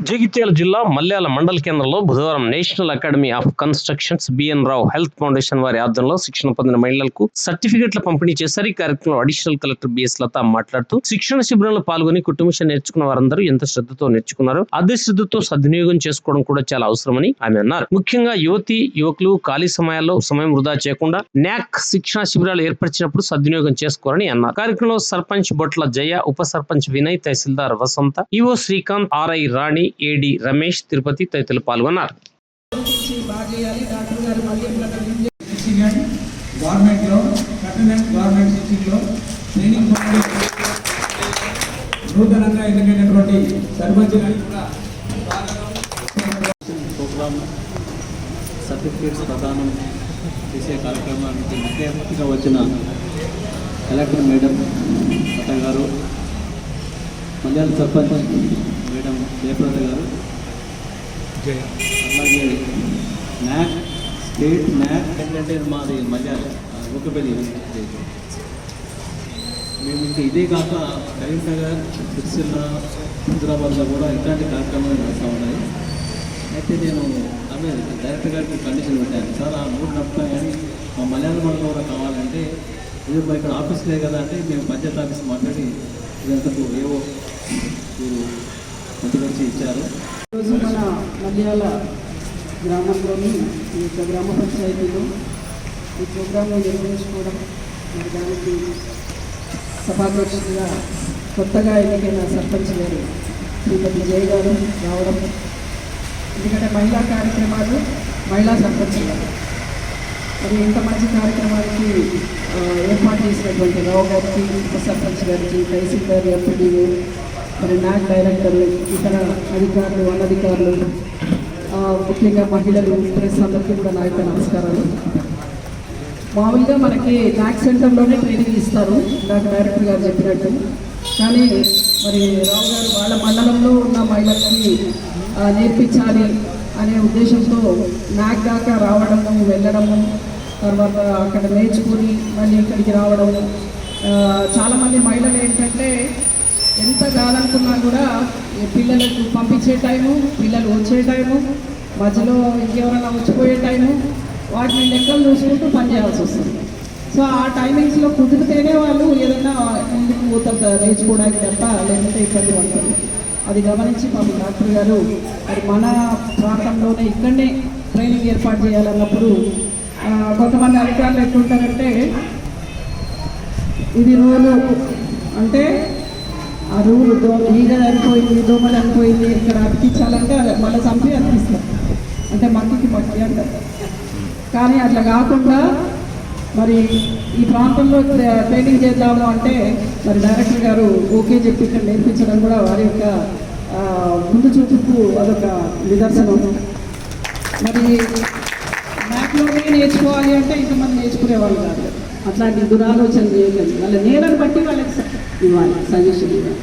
జగిత్యాల జిల్లా మల్యాల మండల కేంద్రంలో బుధవారం national academy of constructions B N Rao health foundation వారి ఆధ్వర్యంలో శిక్షణ పొందిన మహిళలకు సర్టిఫికెట్ల పంపిణీ చేశారు. ఈ కార్యక్రమంలో అడిషనల్ కలెక్టర్ బిఎస్ లత మాట్లాడుతూ శిక్షణ శిబిరంలో పాల్గొని కుటుంబ నేర్చుకున్న వారందరూ ఎంత శ్రద్ధతో నేర్చుకున్నారు, అదే శ్రద్ధతో సద్వినియోగం చేసుకోవడం కూడా చాలా అవసరమని ఆమె అన్నారు. ముఖ్యంగా యువకులు ఖాళీ సమయాల్లో సమయం వృధా చేయకుండా న్యాక్ శిక్షణ శిబిరాలు ఏర్పరిచినప్పుడు సద్వినియోగం చేసుకోవాలని అన్నారు. కార్యక్రమంలో సర్పంచ్ బొట్ల జయ, ఉప సర్పంచ్ వినయ్, తహసీల్దార్ వసంత, ఈవో శ్రీకాంత్, ఆర్ఐ రాణి, ఏడి రమేష్, తిరుపతి తదితరులు పాల్గొన్నారు. నూతనంగా ఎన్నికైనటువంటి సర్పంచులను కూడా ప్రోగ్రామ్ సర్టిఫికేట్స్ ప్రదానం చేసే కార్యక్రమానికి ముఖ్య అతిథిగా వచ్చిన కలెక్టర్ మేడం లత గారు, మల్యాల సర్పంచ్ మేడం జయప్రద గారు, అలాగే న్యాక్ స్టేట్ న్యాక్ ఏంటంటే మాది మల్యాల ఒకపల్లి. మేము ఇంకా ఇదే కాక కరీంనగర్, సిరిసిల్ల, హైదరాబాద్లో కూడా ఇట్లాంటి కార్యక్రమాలు నడుస్తూ ఉన్నాయి. అయితే నేను ఆమె డైరెక్టర్ గారికి కండిషన్ పెట్టాను, సార్ ఆ 3 నడుపుతాం కానీ మా మలయాళ మండలం కూడా కావాలంటే ఇది మరి ఇక్కడ ఆఫీస్ లేదు కదా అంటే మేము పంచాయతీ ఆఫీస్ మాట్లాడి ఇదంతకు ఏవో మీరు మంచి ఇచ్చారు. ఈరోజు మన మల్యాల గ్రామంలోని ఈ యొక్క గ్రామ పంచాయతీలో ఈ ప్రోగ్రాంను నిర్వహించుకోవడం, మరి దానికి సభాధ్యక్షుడిగా కొత్తగా ఎన్నికైన సర్పంచ్ గారు శ్రీమతి జయ గారు రావడం, ఎందుకంటే మహిళా కార్యక్రమాలు మహిళా సర్పంచ్ గారు మరి ఇంత మంచి కార్యక్రమానికి ఏర్పాటు చేసినటువంటి రావు గారికి, ఉప సర్పంచ్ గారికి, తహసీల్దార్, ఎంపీడీఓ, మరి న్యాక్ డైరెక్టర్లు, ఇతర అధికారులు, అనధికారులు, ముఖ్యంగా మహిళలు, ప్రెస్ అందరికీ కూడా నా యొక్క నమస్కారాలు. మామూలుగా మనకి న్యాక్ సెంటర్లోనే ట్రైనింగ్ ఇస్తారు, నాకు డైరెక్టర్ గారు చెప్పినట్టు. కానీ మరి రావు గారు వాళ్ళ మండలంలో ఉన్న మహిళలకి నేర్పించాలి అనే ఉద్దేశంతో న్యాక్ దాకా రావడము, వెళ్ళడము, తర్వాత అక్కడ నేర్చుకొని మళ్ళీ ఇక్కడికి రావడము. చాలామంది మహిళలు ఏంటంటే ఎంత కాదనుకున్నా కూడా పిల్లలకు పంపించే టైము, పిల్లలు వచ్చే టైము, మధ్యలో ఇంకెవరైనా వచ్చిపోయే టైము, వాటిని లెక్కలు చూసుకుంటూ పనిచేయాల్సి వస్తుంది. సో ఆ టైమింగ్స్లో కుదిరితేనే వాళ్ళు ఏదైనా ముందుకు పోతారు నేర్చుకోవడానికి తప్ప, లేకపోతే ఇబ్బంది పడుతుంది. అది గమనించి మాకు డాక్టర్ గారు మరి మన ప్రాంతంలోనే ఇక్కడనే ట్రైనింగ్ ఏర్పాటు చేయాలన్నప్పుడు కొంతమంది అధికారులు ఎట్లుంటారంటే ఇది రూలు అంటే ఆ రూలు ఈగ అనిపోయింది, దోమలు అనిపోయింది, ఇక్కడ అతికించాలంటే మళ్ళీ చంపి అతికిస్తారు, అంటే మట్టికి మట్టి అంటారు. కానీ అట్లా కాకుండా మరి ఈ ప్రాంతంలో ట్రైనింగ్ చేద్దాము అంటే మరి డైరెక్టర్ గారు ఓకే చెప్పి ఇక్కడ నేర్పించడం కూడా వారి యొక్క ముందు చూపుకు అదొక నిదర్శనం. మరి మ్యాథ్లోనే నేర్చుకోవాలి అంటే ఇంతమంది నేర్చుకునేవాళ్ళు కాదు. అట్లాంటి దురాలోచన చేయలేదు, వాళ్ళ నేలను బట్టి వాళ్ళకి ఇవ్వాలి, సజెషన్ ఇవ్వాలి.